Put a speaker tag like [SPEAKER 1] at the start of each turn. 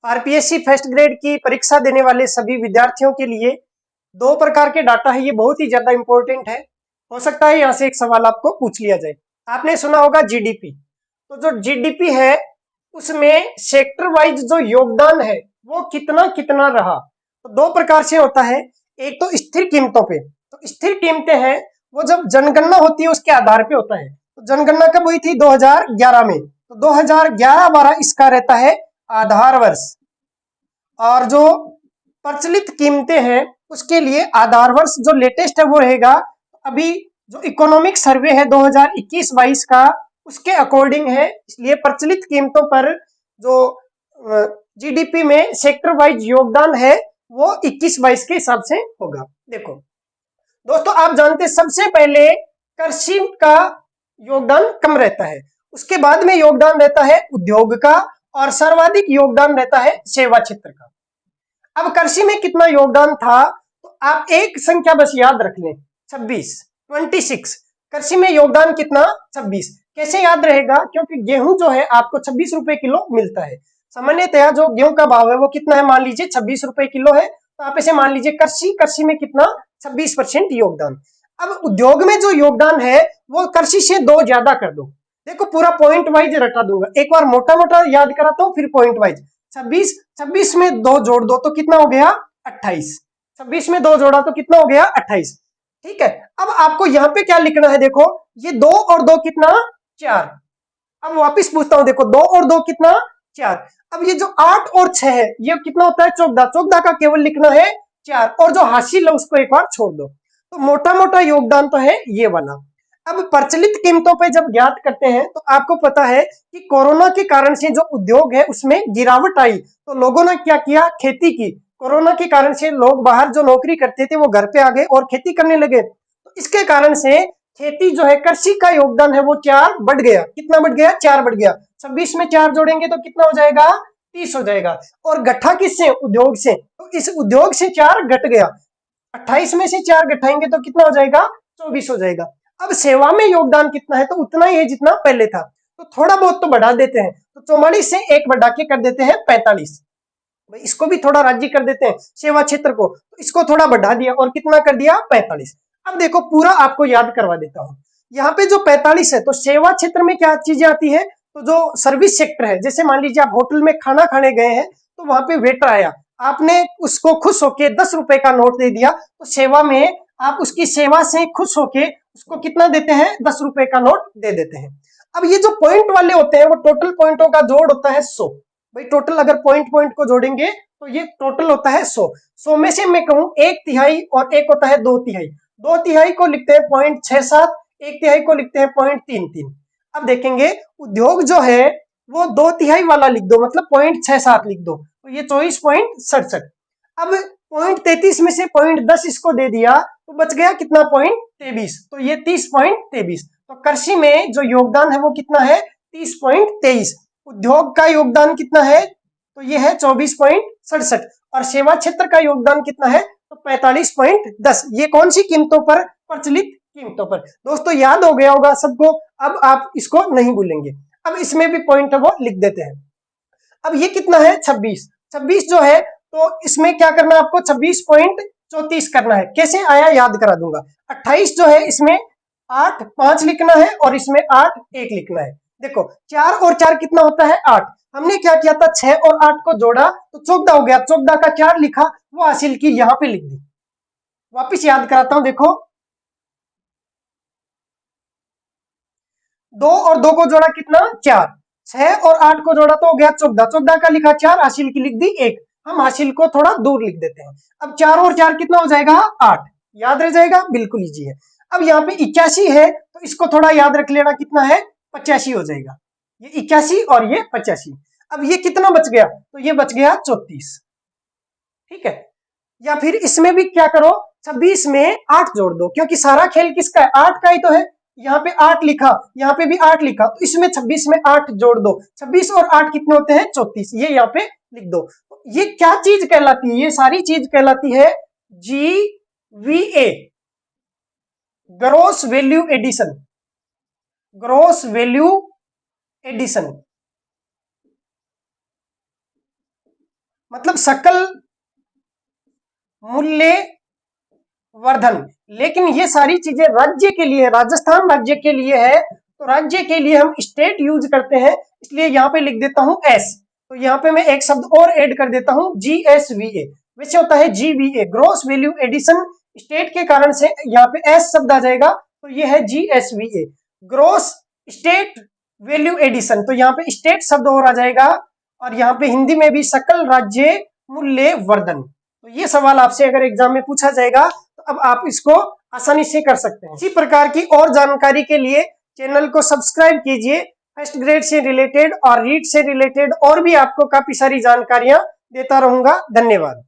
[SPEAKER 1] RPSC first grade की परीक्षा देने वाले सभी विद्यार्थियों के लिए दो प्रकार के डाटा है, ये बहुत ही ज्यादा इंपॉर्टेंट है। हो सकता है यहाँ से एक सवाल आपको पूछ लिया जाए। आपने सुना होगा जीडीपी, तो जो जीडीपी है उसमें सेक्टर वाइज जो योगदान है वो कितना कितना रहा। तो दो प्रकार से होता है, एक तो स्थिर कीमतों पे। तो स्थिर कीमतें हैं वो जब जनगणना होती है उसके आधार पे होता है। तो जनगणना कब हुई थी? 2011 में। तो 2011-12 इसका रहता है आधार वर्ष। और जो प्रचलित कीमतें हैं उसके लिए आधार वर्ष जो लेटेस्ट है वो रहेगा अभी जो इकोनॉमिक सर्वे है 2021-22 का, उसके अकॉर्डिंग है। इसलिए प्रचलित कीमतों पर जो जीडीपी में सेक्टर वाइज योगदान है वो 21-22 के हिसाब से होगा। देखो दोस्तों, आप जानते हैं सबसे पहले कृषि का योगदान कम रहता है, उसके बाद में योगदान रहता है उद्योग का, और सर्वाधिक योगदान रहता है सेवा क्षेत्र का। अब कृषि में कितना योगदान था, तो आप एक संख्या बस याद रख लें, 26। कृषि में योगदान कितना? 26। कैसे याद रहेगा? क्योंकि गेहूं जो है आपको 26 रुपए किलो मिलता है। सामान्यतः जो गेहूं का भाव है वो कितना है? मान लीजिए 26 रुपए किलो है। तो आप इसे मान लीजिए कृषि में कितना? 26% योगदान। अब उद्योग में जो योगदान है वो कृषि से 2 ज्यादा कर दो। देखो पूरा पॉइंट वाइज रटा दूंगा, एक बार मोटा मोटा याद कराता हूं फिर पॉइंट वाइज। 26 में 2 जोड़ दो तो कितना हो गया? 28। 26 में 2 जोड़ा तो कितना हो गया? 28। ठीक है, अब आपको यहाँ पे क्या लिखना है? देखो ये 2 और 2 कितना? 4। अब वापिस पूछता हूं, देखो 2 और 2 कितना? 4। अब ये जो 8 और 6 है ये कितना होता है? 14। 14 का केवल लिखना है 4, और जो हासिल है उसको एक बार छोड़ दो। तो मोटा मोटा योगदान तो है ये वाला। अब प्रचलित कीमतों पे जब ज्ञात करते हैं तो आपको पता है कि कोरोना के कारण से जो उद्योग है उसमें गिरावट आई, तो लोगों ने क्या किया? खेती की। कोरोना के कारण से लोग बाहर जो नौकरी करते थे वो घर पे आ गए और खेती करने लगे। तो इसके कारण से खेती जो है, कृषि का योगदान है वो 4 बढ़ गया। कितना बढ़ गया? 4 बढ़ गया। 26 में 4 जोड़ेंगे तो कितना हो जाएगा? 30 हो जाएगा। और घटा किससे? उद्योग से। तो इस उद्योग से 4 घट गया। 28 में से 4 घटाएंगे तो कितना हो जाएगा? 24 हो जाएगा। अब सेवा में योगदान कितना है? तो उतना ही है जितना पहले था। तो थोड़ा बहुत तो बढ़ा देते हैं, तो 44 से 1 बढ़ा के कर देते हैं 45। भाई इसको भी थोड़ा राज्य कर देते हैं सेवा क्षेत्र को, तो इसको थोड़ा बढ़ा दिया और कितना कर दिया? 45। अब देखो पूरा आपको याद करवा देता हूं। यहाँ पे जो 45 है तो सेवा क्षेत्र में क्या चीजें आती है? तो जो सर्विस सेक्टर है, जैसे मान लीजिए आप होटल में खाना खाने गए हैं तो वहां पे वेटर आया, आपने उसको खुश होके 10 रुपए का नोट दे दिया, तो सेवा में आप उसकी सेवा से खुश होके उसको कितना देते हैं? 10 रुपए का नोट दे देते हैं। अब ये जो पॉइंट वाले होते हैं वो टोटल पॉइंटों का जोड़ होता है 100। भाई टोटल अगर पॉइंट पॉइंट को जोड़ेंगे तो ये टोटल होता है 100। 100 में से मैं कहूं 1/3 और एक होता है 2/3। 2/3 को लिखते हैं 0.67, 1/3 को लिखते हैं 0.33। अब देखेंगे उद्योग जो है वो 2/3 वाला लिख दो, मतलब 0.67 लिख दो, तो ये 24.67। अब 0.33 में से 0.10 इसको दे दिया तो बच गया कितना? 0.23, तो ये 30.23। तो कृषि में जो योगदान है वो कितना है? 30.23। उद्योग का योगदान कितना है? तो ये है 24.67। और सेवा क्षेत्र का योगदान कितना है? तो 45.10। ये कौन सी कीमतों पर? प्रचलित कीमतों पर। दोस्तों याद हो गया होगा सबको, अब आप इसको नहीं भूलेंगे। अब इसमें भी पॉइंट है वो लिख देते हैं। अब ये कितना है? 26। 26 जो है तो इसमें क्या करना है आपको? 26.34 करना है। कैसे आया याद करा दूंगा। 28 जो है इसमें 8 5 लिखना है और इसमें 8 1 लिखना है। देखो 4 और 4 कितना होता है? 8। हमने क्या किया था? 6 और 8 को जोड़ा तो 14 हो गया। 14 का 4 लिखा, वो हासिल की यहां पे लिख दी। वापिस याद कराता हूं, देखो 2 और 2 को जोड़ा कितना? 4। 6 और 8 को जोड़ा तो हो गया 14। 14 का लिखा 4, हासिल की लिख दी 1। हम हासिल को थोड़ा दूर लिख देते हैं। अब 4 और 4 कितना हो जाएगा? 8। याद रह जाएगा, बिल्कुल इजी है। अब यहाँ पे 81 है तो इसको थोड़ा याद रख लेना, कितना है? 85 हो जाएगा। ये 81 और ये 85। अब ये कितना बच गया? तो ये बच गया 34। ठीक है, या फिर इसमें भी क्या करो? 26 में 8 जोड़ दो, क्योंकि सारा खेल किसका है? 8 का ही तो है। यहाँ पे 8 लिखा, यहाँ पे भी 8 लिखा, तो इसमें 26 में 8 जोड़ दो। 26 और 8 कितने होते हैं? 34। ये यहाँ पे लिख दो। ये क्या चीज कहलाती है? ये सारी चीज कहलाती है GVA, gross value addition. Gross value addition. मतलब सकल मूल्य वर्धन। लेकिन ये सारी चीजें राज्य के लिए, राजस्थान राज्य के लिए है, तो राज्य के लिए हम स्टेट यूज करते हैं, इसलिए यहाँ पे लिख देता हूं एस। तो यहाँ पे मैं एक शब्द और ऐड कर देता हूं GSVA। वैसे होता है GVA, gross value addition. State के कारण से यहाँ पे एस शब्द आ जाएगा, तो ये है GSVA, gross state value addition. तो यहाँ पे स्टेट शब्द और आ जाएगा, और यहाँ पे हिंदी में भी सकल राज्य मूल्य वर्धन। तो ये सवाल आपसे अगर एग्जाम में पूछा जाएगा तो अब आप इसको आसानी से कर सकते हैं। इसी प्रकार की और जानकारी के लिए चैनल को सब्सक्राइब कीजिए। फर्स्ट ग्रेड से रिलेटेड और रीट से रिलेटेड और भी आपको काफी सारी जानकारियां देता रहूंगा। धन्यवाद।